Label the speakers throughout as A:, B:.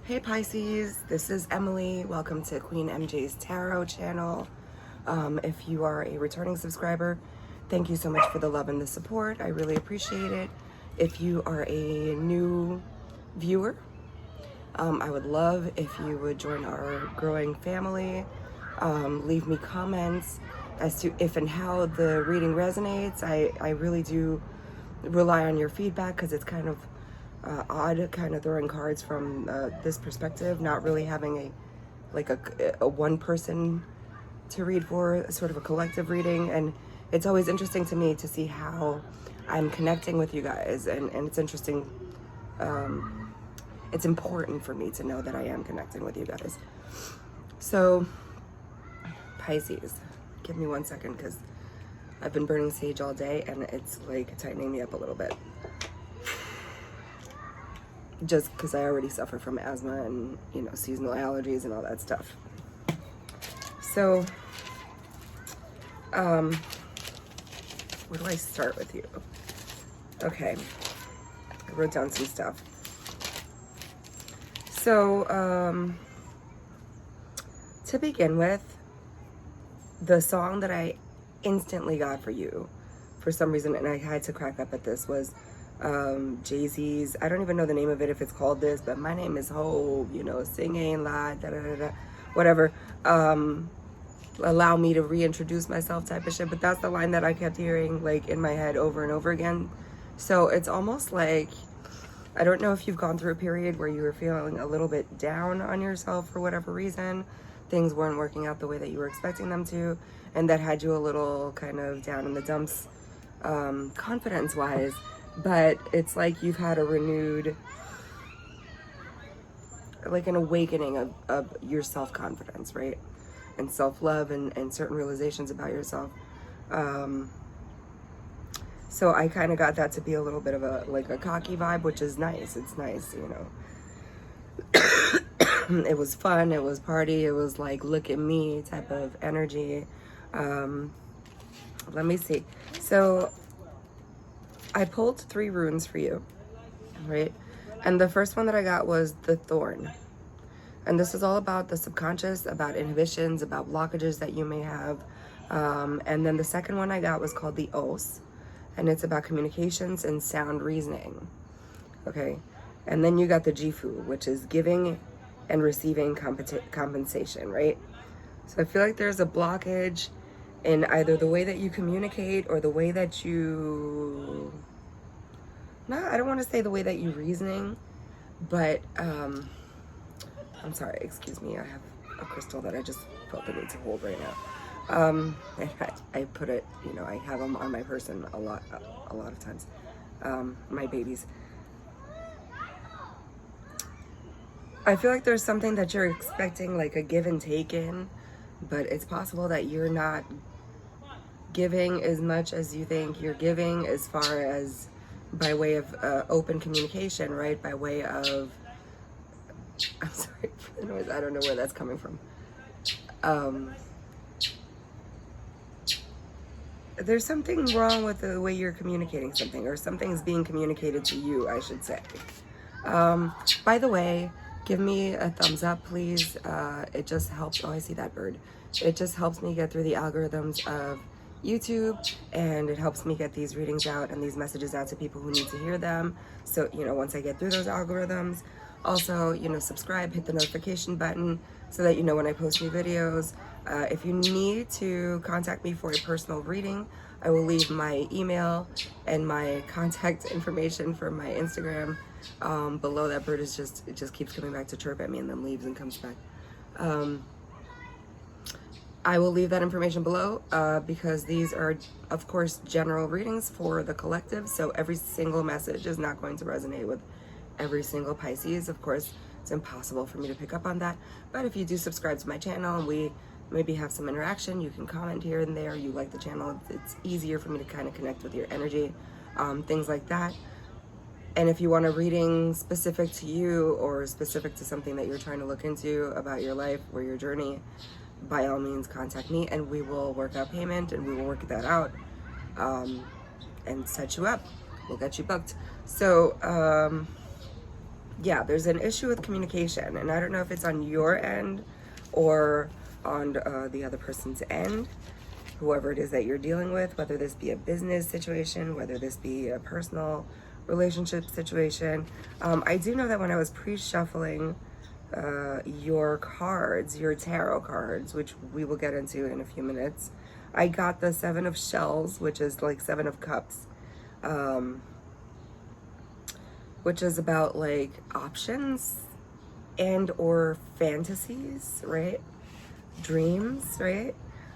A: Hey Pisces, this is Emily. Welcome to Queen MJ's Tarot channel. If you are a returning subscriber, thank you so much for the love and the support. I really appreciate it. If you are a new viewer, I would love if you would join our growing family. Leave me comments as to if and how the reading resonates. I really do rely on your feedback because it's kind of odd kind of throwing cards from this perspective, not really having a one person to read for, sort of a collective reading. And it's always interesting to me to see how I'm connecting with you guys, and it's interesting. It's important for me to know that I am connecting with you guys. So Pisces, give me 1 second because I've been burning sage all day and it's like tightening me up a little bit. Just because I already suffer from asthma and, you know, seasonal allergies and all that stuff. So, where do I start with you? Okay, I wrote down some stuff. So, to begin with, the song that I instantly got for you, for some reason, and I had to crack up at this, was Jay-Z's, I don't even know the name of it if it's called this, but my name is Ho, you know, singing loud, da da da da, whatever. Allow me to reintroduce myself type of shit. But that's the line that I kept hearing like in my head over and over again. So it's almost like, I don't know if you've gone through a period where you were feeling a little bit down on yourself for whatever reason. Things weren't working out the way that you were expecting them to, and that had you a little kind of down in the dumps, confidence-wise. But it's like you've had a renewed, like an awakening of your self-confidence, right? And self-love and certain realizations about yourself. So I kind of got that to be a little bit of a cocky vibe, which is nice. It's nice, you know. It was fun, it was party, it was like look at me type of energy. Let me see. So I pulled 3 runes for you, right? And the first one that I got was the Thorn. And this is all about the subconscious, about inhibitions, about blockages that you may have. And then the second one I got was called the Os. And it's about communications and sound reasoning. Okay. And then you got the Jifu, which is giving and receiving compensation, right? So I feel like there's a blockage in either the way that you communicate or the way that you, I don't want to say the way that you reasoning, but I'm sorry, excuse me, I have a crystal that I just felt the need to hold right now. I put it, you know, I have them on my person a lot of times, my babies. I feel like there's something that you're expecting, like a give and take in, but it's possible that you're not giving as much as you think you're giving, as far as by way of open communication, right? By way of, I'm sorry for the noise, I don't know where that's coming from. There's something wrong with the way you're communicating something, or something's being communicated to you, I should say. By the way, give me a thumbs up, please. It just helps. Oh, I see that bird. It just helps me get through the algorithms of YouTube, and it helps me get these readings out and these messages out to people who need to hear them. So, you know, once I get through those algorithms, also, you know, subscribe, hit the notification button so that you know when I post new videos. If you need to contact me for a personal reading, I will leave my email and my contact information for my Instagram below. That bird is it just keeps coming back to chirp at me and then leaves and comes back. I will leave that information below because these are, of course, general readings for the collective. So every single message is not going to resonate with every single Pisces. Of course, it's impossible for me to pick up on that. But if you do subscribe to my channel and we maybe have some interaction, you can comment here and there. You like the channel, it's easier for me to kind of connect with your energy, things like that. And if you want a reading specific to you or specific to something that you're trying to look into about your life or your journey, by all means contact me and we will work out payment and we will work that out and set you up. We'll get you booked. So yeah, there's an issue with communication, and I don't know if it's on your end or on the other person's end, whoever it is that you're dealing with, whether this be a business situation, whether this be a personal relationship situation. I do know that when I was pre-shuffling your cards, your tarot cards, which we will get into in a few minutes, I got the Seven of Shells, which is like Seven of Cups, which is about like options and or fantasies, right? Dreams, right?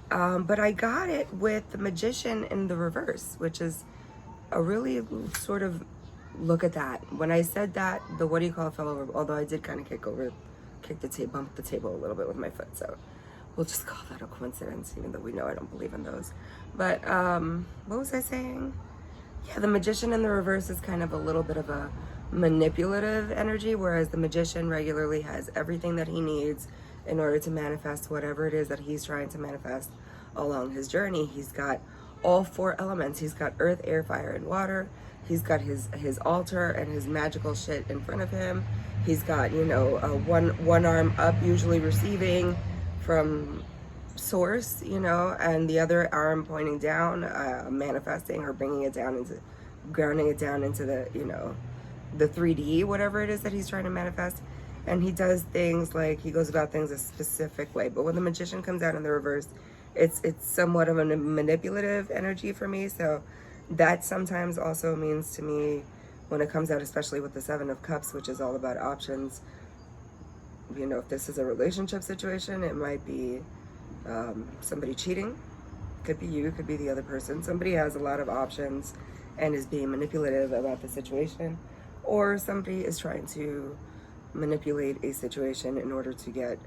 A: But I got it with the Magician in the reverse, which is a really sort of look at that. When I said that, the what do you call it fell over, although I did kind of bump the table a little bit with my foot, so we'll just call that a coincidence, even though we know I don't believe in those. But what was I saying? Yeah, the Magician in the reverse is kind of a little bit of a manipulative energy, whereas the Magician regularly has everything that he needs in order to manifest whatever it is that he's trying to manifest along his journey. He's got all four elements. He's got earth, air, fire, and water. He's got his altar and his magical shit in front of him. He's got, you know, one arm up, usually receiving from source, you know, and the other arm pointing down, manifesting or bringing it down into, grounding it down into the, you know, the 3D, whatever it is that he's trying to manifest. And he does things like, he goes about things a specific way. But when the Magician comes out in the reverse, it's somewhat of a manipulative energy for me. So that sometimes also means to me, when it comes out, especially with the Seven of Cups, which is all about options, you know, if this is a relationship situation, it might be somebody cheating. Could be you, could be the other person. Somebody has a lot of options and is being manipulative about the situation. Or somebody is trying to manipulate a situation in order to get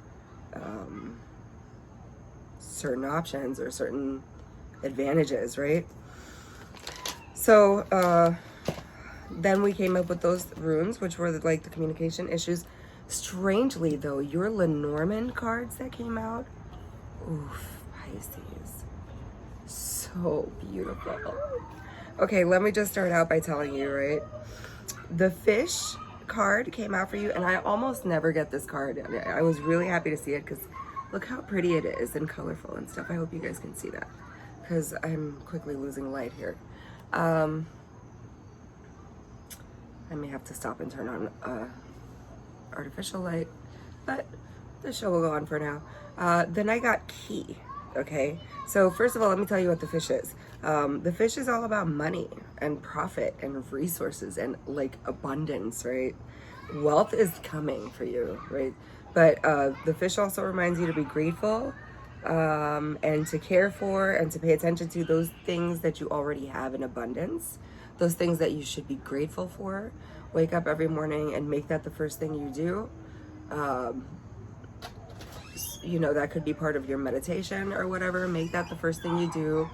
A: certain options or certain advantages, right? So then we came up with those runes, which were like the communication issues. Strangely though, your Lenormand cards that came out, oof, Pisces, so beautiful. Okay, let me just start out by telling you, right? The fish card came out for you, and I almost never get this card. I was really happy to see it because look how pretty it is and colorful and stuff. I hope you guys can see that because I'm quickly losing light here. I may have to stop and turn on artificial light, but the show will go on for now. Then I got key. Okay, so first of all, let me tell you what the fish is. The fish is all about money and profit and resources and like abundance, right? Wealth is coming for you, right? But the fish also reminds you to be grateful and to care for and to pay attention to those things that you already have in abundance, those things that you should be grateful for. Wake up every morning and make that the first thing you do. You know, that could be part of your meditation or whatever. Make that the first thing you do.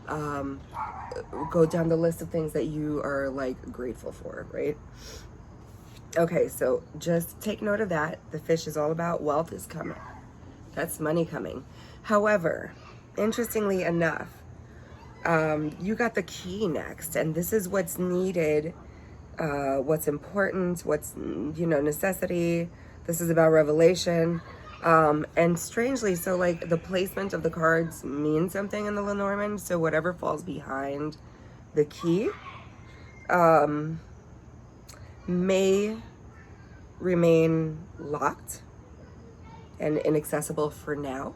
A: Go down the list of things that you are like grateful for, right? Okay, so just take note of that. The fish is all about wealth is coming. That's money coming. However, interestingly enough, you got the key next, and this is what's needed, what's important, what's, you know, necessity. This is about revelation. And strangely, so like the placement of the cards means something in the Lenormand. So whatever falls behind the key may remain locked and inaccessible for now.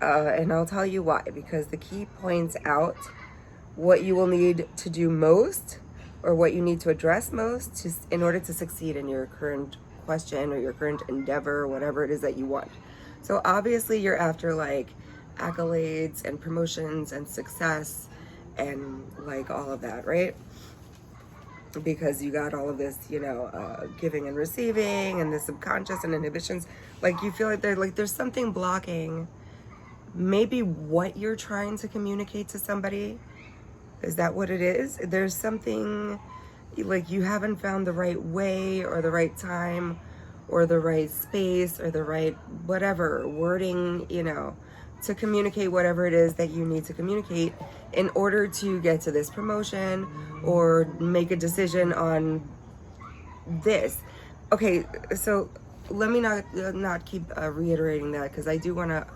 A: And I'll tell you why, because the key points out what you will need to do most or what you need to address most in order to succeed in your current question or your current endeavor or whatever it is that you want. So obviously you're after like accolades and promotions and success and like all of that, right? Because you got all of this, you know, giving and receiving and the subconscious and inhibitions. Like you feel like there's something blocking maybe what you're trying to communicate to somebody. Is that what it is? There's something like you haven't found the right way or the right time or the right space or the right whatever wording, you know, to communicate whatever it is that you need to communicate in order to get to this promotion or make a decision on this. Okay, so let me not keep reiterating that, because I do want to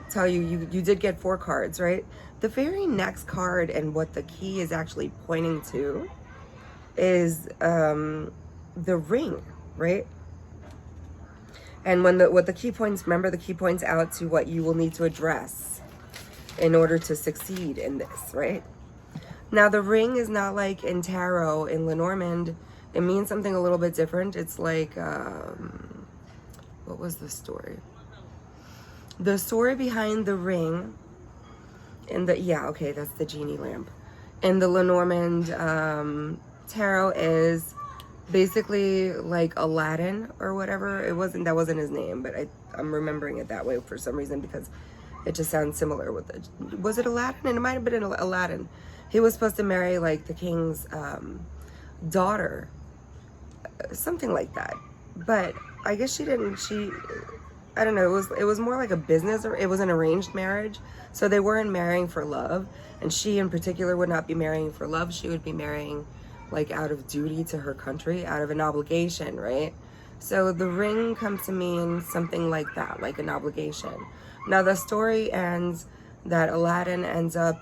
A: tell you, you did get 4 cards, right? The very next card, and what the key is actually pointing to, is the ring, right? And what the key points, remember, the key points out to what you will need to address in order to succeed in this, right? Now, the ring is not like in tarot, in Lenormand. It means something a little bit different. It's like, what was the story? The story behind the ring, and that's the genie lamp. And the Lenormand tarot is basically like Aladdin or whatever. That wasn't his name, but I'm remembering it that way for some reason, because it just sounds similar with it. Was it Aladdin? And it might have been Aladdin. He was supposed to marry like the king's daughter, something like that. But I guess she didn't. I don't know. It was more like a business, or it was an arranged marriage. So they weren't marrying for love, and she in particular would not be marrying for love. She would be marrying like out of duty to her country, out of an obligation, right? So the ring comes to mean something like that, like an obligation. Now the story ends that Aladdin ends up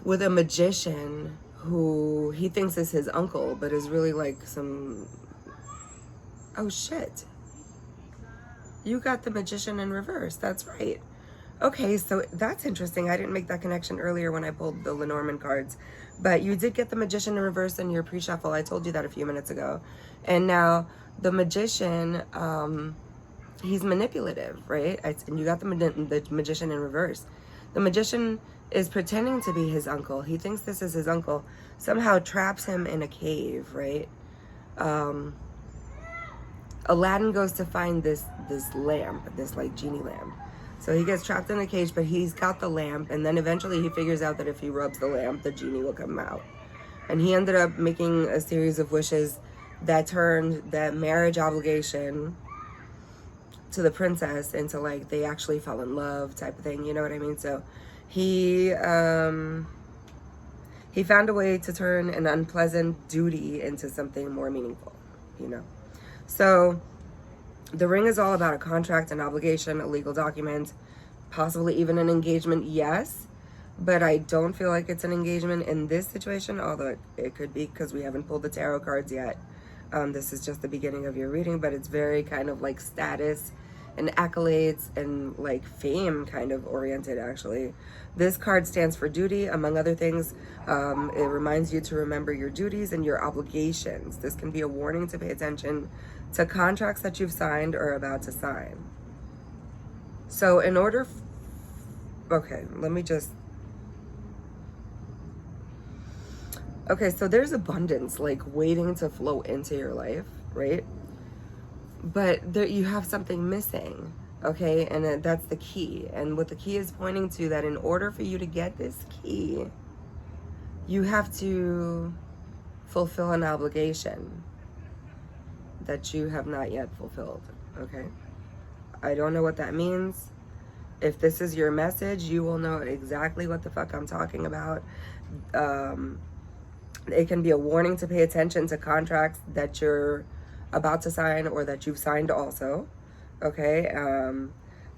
A: with a magician who he thinks is his uncle, but is really like some... Oh shit. You got the magician in reverse. That's right. Okay, so that's interesting. I didn't make that connection earlier when I pulled the Lenormand cards. But you did get the magician in reverse in your pre-shuffle. I told you that a few minutes ago. And now the magician, he's manipulative, right? And you got the magician in reverse. The magician is pretending to be his uncle. He thinks this is his uncle. Somehow traps him in a cave, right? Aladdin goes to find this lamp, this like genie lamp. So he gets trapped in a cage, but he's got the lamp, and then eventually he figures out that if he rubs the lamp, the genie will come out. And he ended up making a series of wishes that turned that marriage obligation to the princess into like they actually fell in love type of thing, you know what I mean? So he found a way to turn an unpleasant duty into something more meaningful, you know? So the ring is all about a contract, an obligation, a legal document, possibly even an engagement, yes. But I don't feel like it's an engagement in this situation, although it could be, because we haven't pulled the tarot cards yet. This is just the beginning of your reading, but it's very kind of like status and accolades and like fame kind of oriented, actually. This card stands for duty, among other things. It reminds you to remember your duties and your obligations. This can be a warning to pay attention to contracts that you've signed or about to sign. So in order... Okay, let me just... Okay, so there's abundance like waiting to flow into your life, right? But there, you have something missing, okay? And that's the key. And what the key is pointing to, that in order for you to get this key, you have to fulfill an obligation that you have not yet fulfilled, okay? I don't know what that means. If this is your message, you will know exactly what the fuck I'm talking about. It can be a warning to pay attention to contracts that you're about to sign or that you've signed also, okay?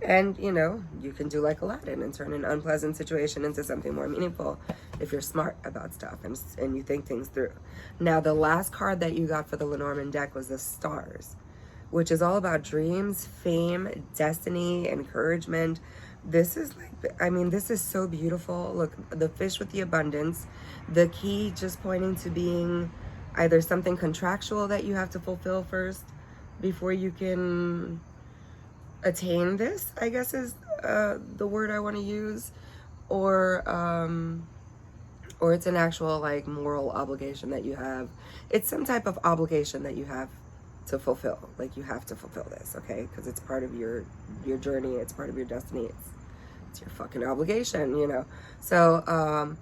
A: And, you know, you can do like Aladdin and turn an unpleasant situation into something more meaningful if you're smart about stuff and you think things through. Now, the last card that you got for the Lenormand deck was the Stars, which is all about dreams, fame, destiny, encouragement. This is like, I mean, this is so beautiful. Look, the fish with the abundance, the key just pointing to being either something contractual that you have to fulfill first before you can attain this, I guess is the word I want to use, or it's an actual like moral obligation that you have. It's some type of obligation that you have to fulfill. Like you have to fulfill this, okay? Because it's part of your journey. It's part of your destiny. It's your fucking obligation, you know? So,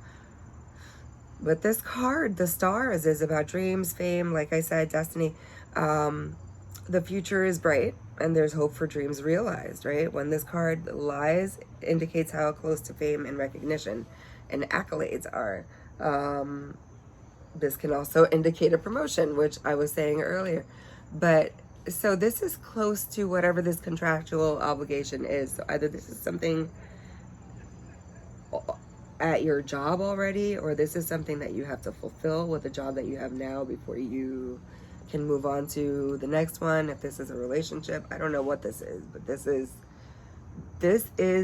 A: but this card, the Stars, is about dreams, fame, like I said, destiny. The future is bright and there's hope for dreams realized, right? When this card lies, indicates how close to fame and recognition and accolades are. This can also indicate a promotion, which I was saying earlier. But so this is close to whatever this contractual obligation is. So either this is something at your job already, or this is something that you have to fulfill with the job that you have now before you can move on to the next one. If this is a relationship, I don't know what this is, but this is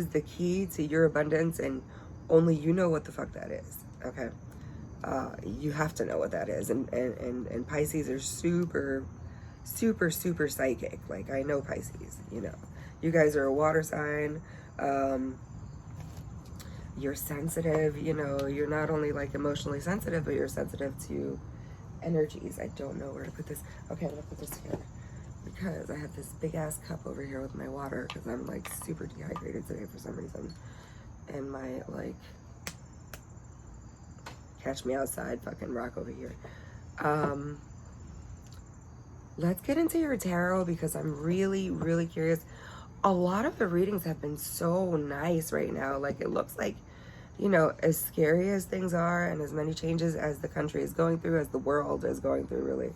A: the key to your abundance, and only you know what the fuck that is. Okay. You have to know what that is. And Pisces are super psychic. Like, I know Pisces, you know. You guys are a water sign. You're sensitive, you know. You're not only like emotionally sensitive, but you're sensitive to energies. I don't know where to put this. Okay, I'm gonna put this here because I have this big ass cup over here with my water because I'm like super dehydrated today for some reason. And my like catch me outside fucking rock over here. Let's get into your tarot because I'm really curious. A lot of the readings have been so nice right now. Like, it looks like, you know, as scary as things are and as many changes as the country is going through, as the world is going through, really,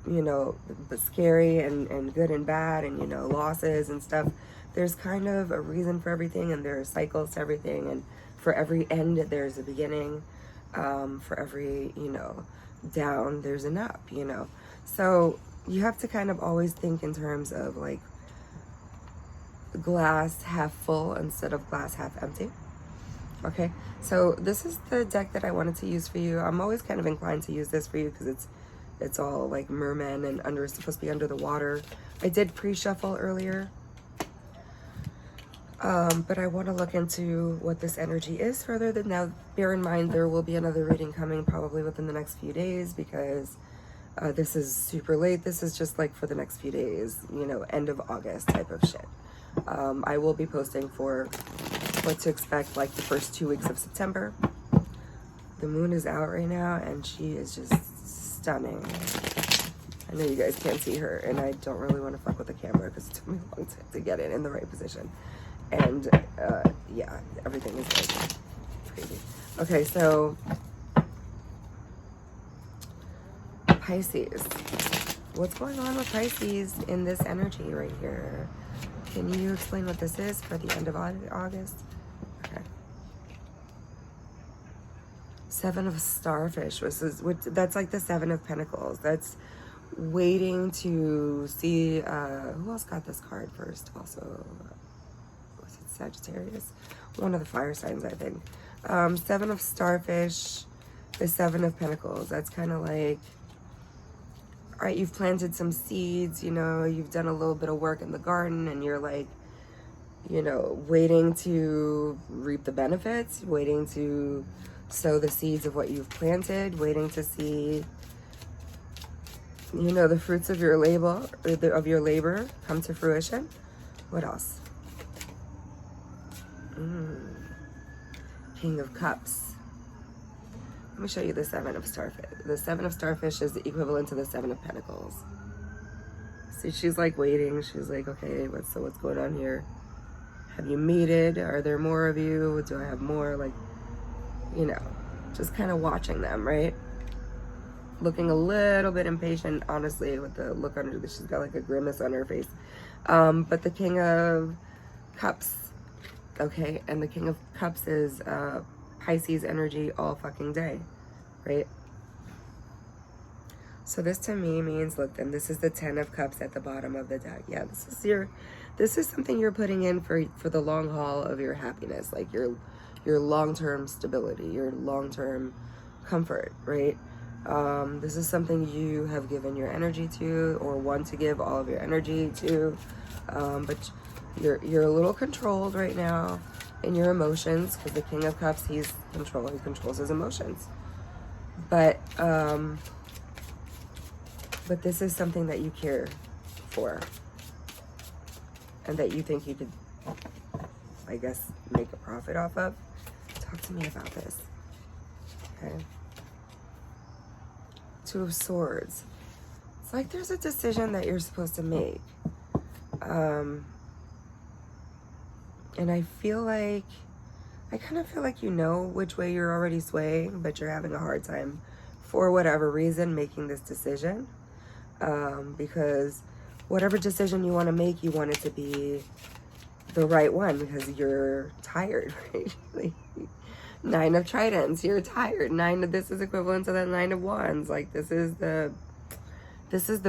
A: you know, but scary and good and bad, and, you know, losses and stuff. There's kind of a reason for everything, and there are cycles to everything, and for every end there's a beginning. For every, you know, down there's an up, you know. So you have to kind of always think in terms of like glass half full instead of glass half empty. Okay, so this is the deck that I wanted to use for you. I'm always kind of inclined to use this for you because it's all like mermen and supposed to be under the water. I did pre-shuffle earlier, but I want to look into what this energy is further. Than now, bear in mind there will be another reading coming probably within the next few days because this is super late. This is just like for the next few days, you know, end of August type of shit. I will be posting for what to expect like the first 2 weeks of September. The moon is out right now and she is just stunning. I know you guys can't see her, and I don't really want to fuck with the camera because it took me a long time to get it in the right position. And yeah, everything is like crazy. Okay, so Pisces. What's going on with Pisces in this energy right here? Can you explain what this is for the end of August? Okay. Seven of Starfish. That's like the Seven of Pentacles. That's waiting to see who else got this card first. Also, was it Sagittarius? One of the fire signs, I think. Seven of Starfish, the Seven of Pentacles. That's kind of like, all right, you've planted some seeds, you know, you've done a little bit of work in the garden, and you're like, you know, waiting to reap the benefits, waiting to sow the seeds of what you've planted, waiting to see, you know, the fruits of your labor come to fruition. What else? King of Cups. Let me show you the Seven of Starfish. The Seven of Starfish is the equivalent to the Seven of Pentacles. See, she's like waiting. She's like, okay, what's going on here? Have you mated? Are there more of you? Do I have more? Like, you know, just kind of watching them, right? Looking a little bit impatient, honestly, with the look under this. She's got like a grimace on her face. But the King of Cups, okay? And the King of Cups is Pisces energy all fucking day, right? So this to me means, look, then this is the 10 of Cups at the bottom of the deck. Yeah, this is something you're putting in for the long haul of your happiness, like your long-term stability, your long-term comfort, right? This is something you have given your energy to, or want to give all of your energy to, but you're a little controlled right now in your emotions, because the King of Cups, he controls his emotions. But this is something that you care for, and that you think you could, I guess, make a profit off of. Talk to me about this. Okay. Two of Swords. It's like there's a decision that you're supposed to make. And I feel like I kind of feel like you know which way you're already swaying, but you're having a hard time, for whatever reason, making this decision. Because whatever decision you want to make, you want it to be the right one, because you're tired, right? Like, 9 of tridents, you're tired. This is equivalent to the 9 of wands. Like, this is the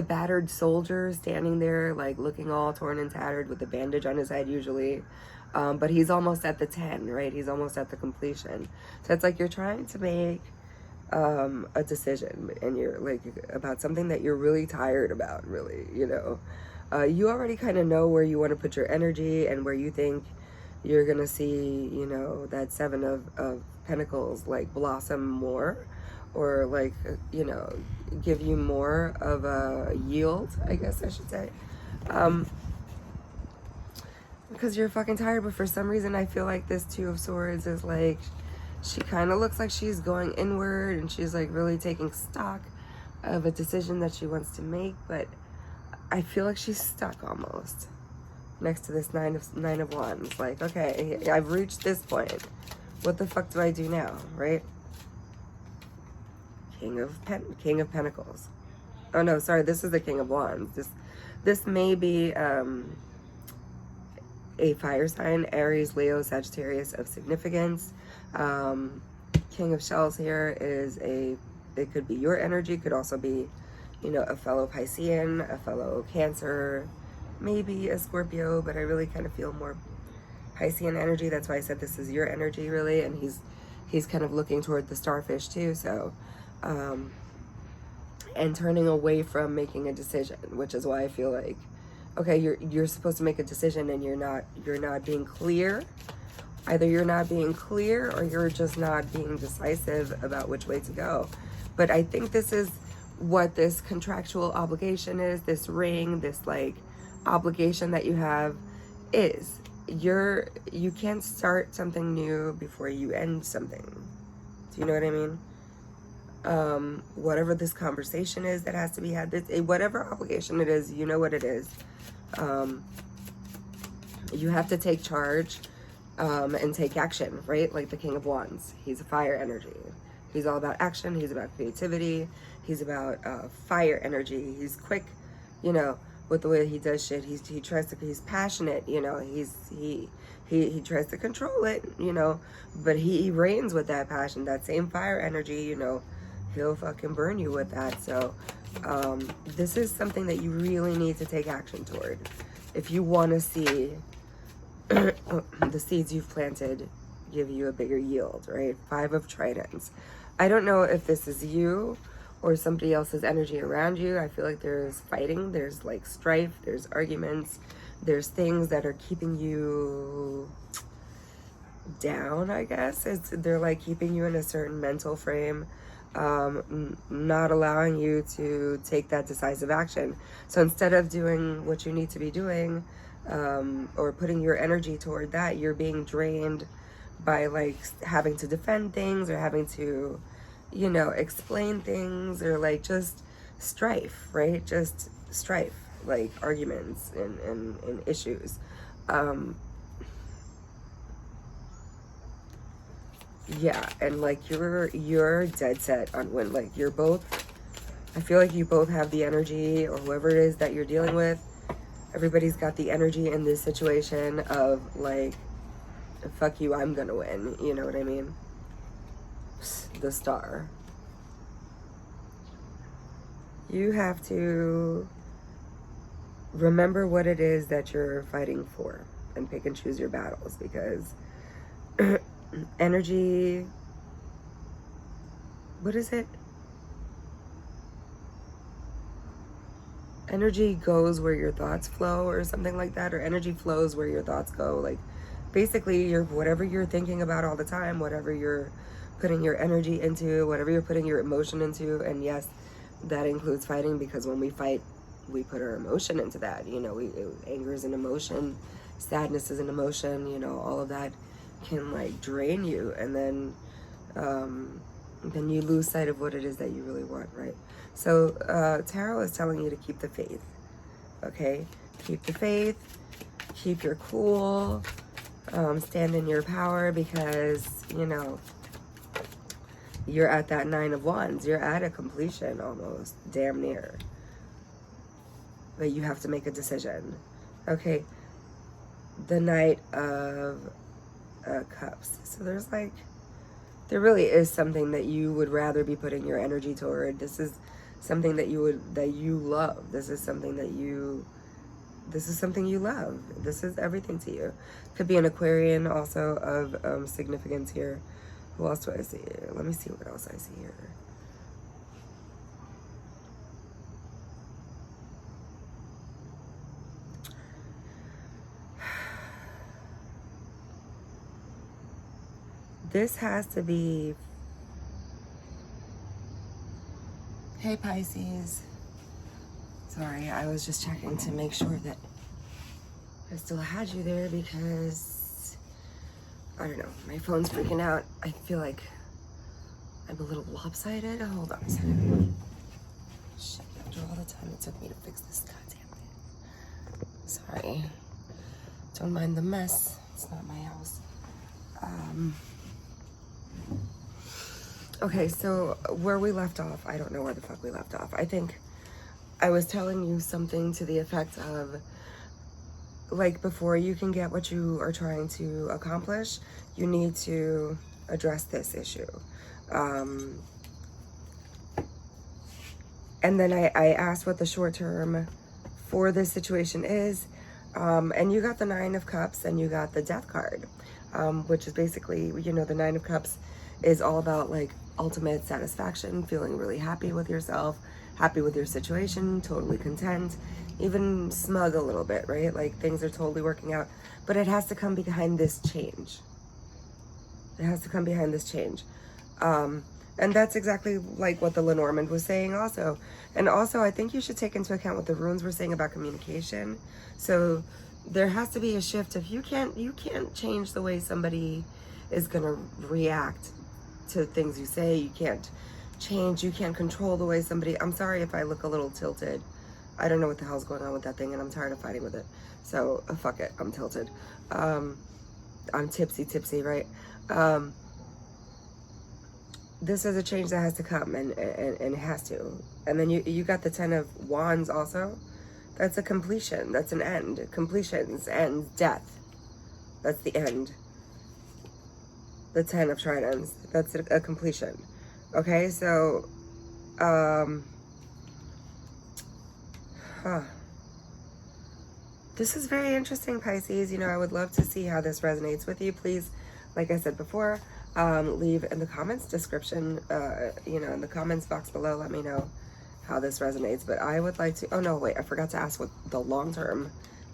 A: battered soldier standing there, like, looking all torn and tattered with the bandage on his head usually. But he's almost at the 10, right? He's almost at the completion. So it's like you're trying to make a decision, and you're like, about something that you're really tired about, really, you know. You already kind of know where you want to put your energy and where you think you're gonna see, you know, that 7 of Pentacles like blossom more, or like, you know, give you more of a yield, I guess I should say. Because you're fucking tired, but for some reason I feel like this 2 of Swords is like, she kind of looks like she's going inward, and she's like really taking stock of a decision that she wants to make, but I feel like she's stuck almost next to this 9 of wands. Like, okay, I've reached this point. What the fuck do I do now, right? King of Pentacles. Oh no, sorry, this is the King of Wands. This may be a fire sign, Aries, Leo, Sagittarius of significance. King of Shells here is it could be your energy, could also be, you know, a fellow Piscean, a fellow Cancer, maybe a Scorpio, but I really kind of feel more Piscean energy. That's why I said this is your energy, really. And he's kind of looking toward the starfish too, so and turning away from making a decision, which is why I feel like, okay, you're supposed to make a decision and you're not being clear. Either you're not being clear or you're just not being decisive about which way to go. But I think this is what this contractual obligation is, this ring, this like obligation that you have is. You can't start something new before you end something. Do you know what I mean? Whatever this conversation is that has to be had, whatever obligation it is, you know what it is. You have to take charge and take action, right? Like the King of Wands, he's a fire energy. He's all about action. He's about creativity. He's about fire energy. He's quick, you know, with the way he does shit. He's passionate, you know. He tries to control it, you know, but he reigns with that passion, that same fire energy, you know. He'll fucking burn you with that. So this is something that you really need to take action toward if you want to see the seeds you've planted give you a bigger yield, right? 5 of tridents. I don't know if this is you or somebody else's energy around you. I feel like there's fighting, there's like strife, there's arguments, there's things that are keeping you down, I guess. They're like keeping you in a certain mental frame, not allowing you to take that decisive action. So instead of doing what you need to be doing, or putting your energy toward that, you're being drained by like having to defend things, or having to, you know, explain things, or like just strife, right? Just strife, like arguments and issues. Yeah, and like you're dead set on when, like, you're both, I feel like you both have the energy, or whoever it is that you're dealing with, everybody's got the energy in this situation of like, fuck you, I'm gonna win, you know what I mean? The Star. You have to remember what it is that you're fighting for and pick and choose your battles, because energy, what is it? Energy goes where your thoughts flow, or something like that, or energy flows where your thoughts go. Like, basically, whatever you're thinking about all the time, whatever you're putting your energy into, whatever you're putting your emotion into, and yes, that includes fighting, because when we fight, we put our emotion into that, you know. Anger is an emotion, sadness is an emotion, you know, all of that can like drain you, and then you lose sight of what it is that you really want, right? So tarot is telling you to keep the faith, okay? Keep the faith, keep your cool, Stand in your power because, you know, you're at that 9 of Wands. You're at a completion almost, damn near. But you have to make a decision. Okay, the Knight of Cups. So there's like, there really is something that you would rather be putting your energy toward. This is something that you love. This is something that you love. This is everything to you. Could be an Aquarian also of significance here. Who else do I see? Let me see what else I see here. This has to be... Hey, Pisces. Sorry, I was just checking to make sure that I still had you there because, I don't know, my phone's freaking out. I feel like I'm a little lopsided. Hold on a second. Shit, after all the time it took me to fix this goddamn thing. Sorry. Don't mind the mess. It's not my house. Okay, so where we left off, I don't know where the fuck we left off. I think I was telling you something to the effect of, like, before you can get what you are trying to accomplish, you need to address this issue. And then I asked what the short term for this situation is. And you got the 9 of Cups and you got the Death card, which is basically, you know, the 9 of Cups is all about like ultimate satisfaction, feeling really happy with yourself, happy with your situation, totally content, even smug a little bit, right? Like things are totally working out, but it has to come behind this change. It has to come behind this change. And that's exactly like what the Lenormand was saying also. And also, I think you should take into account what the runes were saying about communication. So there has to be a shift. If you can't change the way somebody is gonna react to things you say. You can't change, you can't control the way somebody... I'm sorry if I look a little tilted. I don't know what the hell's going on with that thing, and I'm tired of fighting with it. So, fuck it, I'm tilted. I'm tipsy, right? This is a change that has to come, and it has to. And then you got the 10 of Wands also. That's a completion. That's an end. Completions, ends, death. That's the end. The 10 of Tridents. That's a completion. Okay, so... This is very interesting, Pisces. You know, I would love to see how this resonates with you. Please, like I said before, leave in the comments description, you know, in the comments box below, let me know how this resonates. But I would like to... Oh, no, wait. I forgot to ask what the long term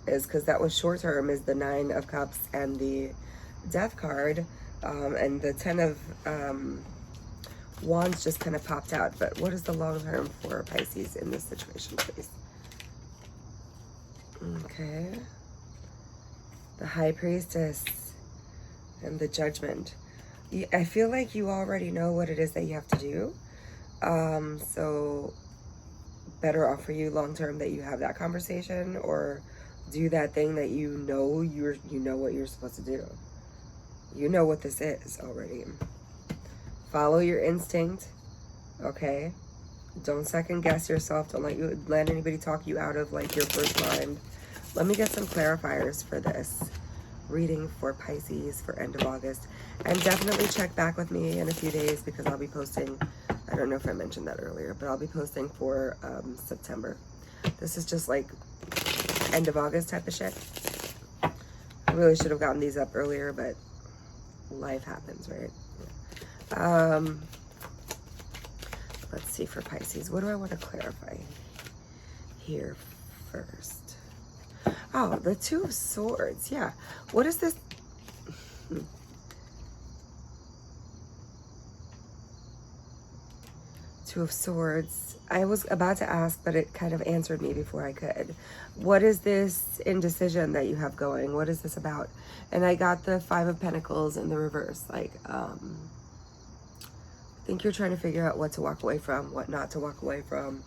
A: is, because that was short term, is the 9 of Cups and the Death card. And the 10 of Wands just kind of popped out. But what is the long term for Pisces in this situation, please? Okay. The High Priestess and the Judgment. I feel like you already know what it is that you have to do. So better off for you long term that you have that conversation or do that thing that you know what you're supposed to do. You know what this is already. Follow your instinct, okay? Don't second guess yourself. Don't let anybody talk you out of like your first mind. Let me get some clarifiers for this reading for Pisces for end of August. And definitely check back with me in a few days because I'll be posting, I don't know if I mentioned that earlier, but I'll be posting for September. This is just like end of August type of shit. I really should have gotten these up earlier, but life happens, right? Yeah. Let's see for Pisces. What do I want to clarify here first? Oh, the 2 of Swords. Yeah. What is this? Two of Swords. I was about to ask, but it kind of answered me before I could. What is this indecision that you have going? What is this about? And I got the 5 of Pentacles in the reverse. Like, I think you're trying to figure out what to walk away from, what not to walk away from,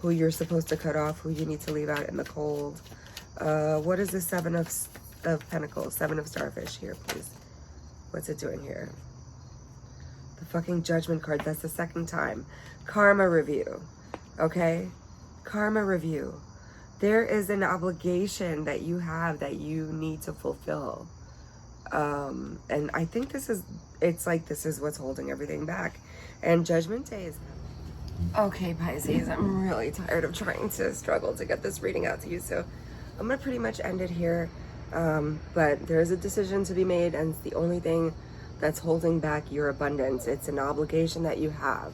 A: who you're supposed to cut off, who you need to leave out in the cold. What is the 7 of of Pentacles, Seven of Starfish here, please. What's it doing here? The fucking Judgment card. That's the second time. Karma review. Okay? Karma review. There is an obligation that you have that you need to fulfill. And I think it's like this is what's holding everything back. And Judgment Day is... Okay, Pisces, I'm really tired of trying to struggle to get this reading out to you. So I'm going to pretty much end it here. But there is a decision to be made, and it's the only thing that's holding back your abundance. It's an obligation that you have.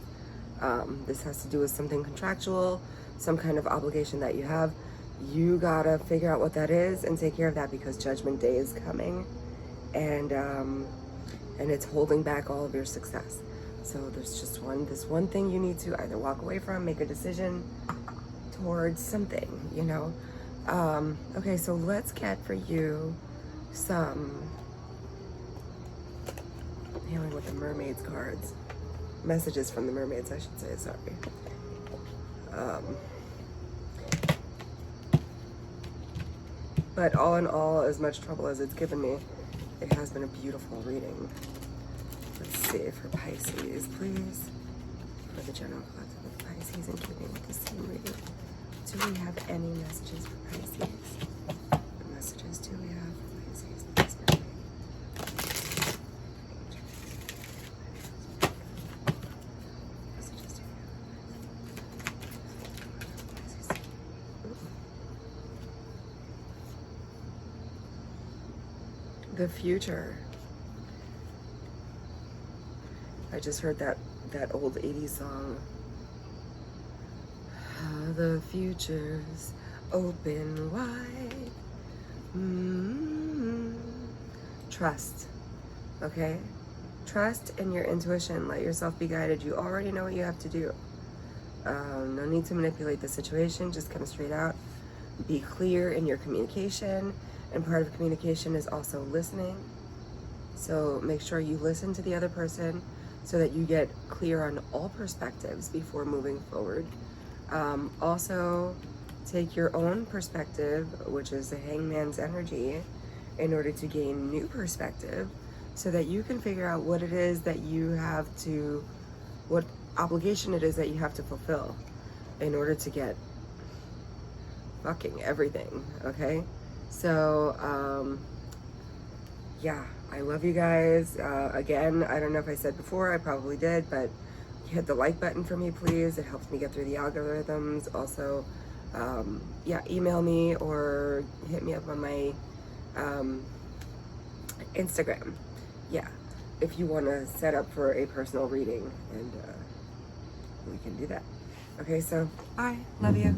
A: This has to do with something contractual, some kind of obligation that you have. You gotta figure out what that is and take care of that, because Judgment Day is coming, and it's holding back all of your success. So there's just this one thing you need to either walk away from, make a decision towards something, you know. Okay, so let's get for you some healing with the mermaids cards. Messages from the mermaids, I should say, sorry. But all in all, as much trouble as it's given me, it has been a beautiful reading. Let's see, for Pisces, please. For the general collective of Pisces, in keeping with the same reading. Do we have any messages for Pisces? What messages do we have for Pisces? This mermaid? Messages do we have? The future. I just heard that old 80s song. The future's open wide. Trust. Okay? Trust in your intuition. Let yourself be guided. You already know what you have to do. No need to manipulate the situation. Just come straight out. Be clear in your communication. And part of communication is also listening. So make sure you listen to the other person so that you get clear on all perspectives before moving forward. Also, take your own perspective, which is the Hangman's energy, in order to gain new perspective so that you can figure out what it is that you have to, what obligation it is that you have to fulfill in order to get fucking everything, okay? So, yeah, I love you guys. Again, I don't know if I said before, I probably did, but hit the like button for me, please. It helps me get through the algorithms. Also, yeah, email me or hit me up on my Instagram. Yeah, if you want to set up for a personal reading, and we can do that. Okay, so bye. Love you.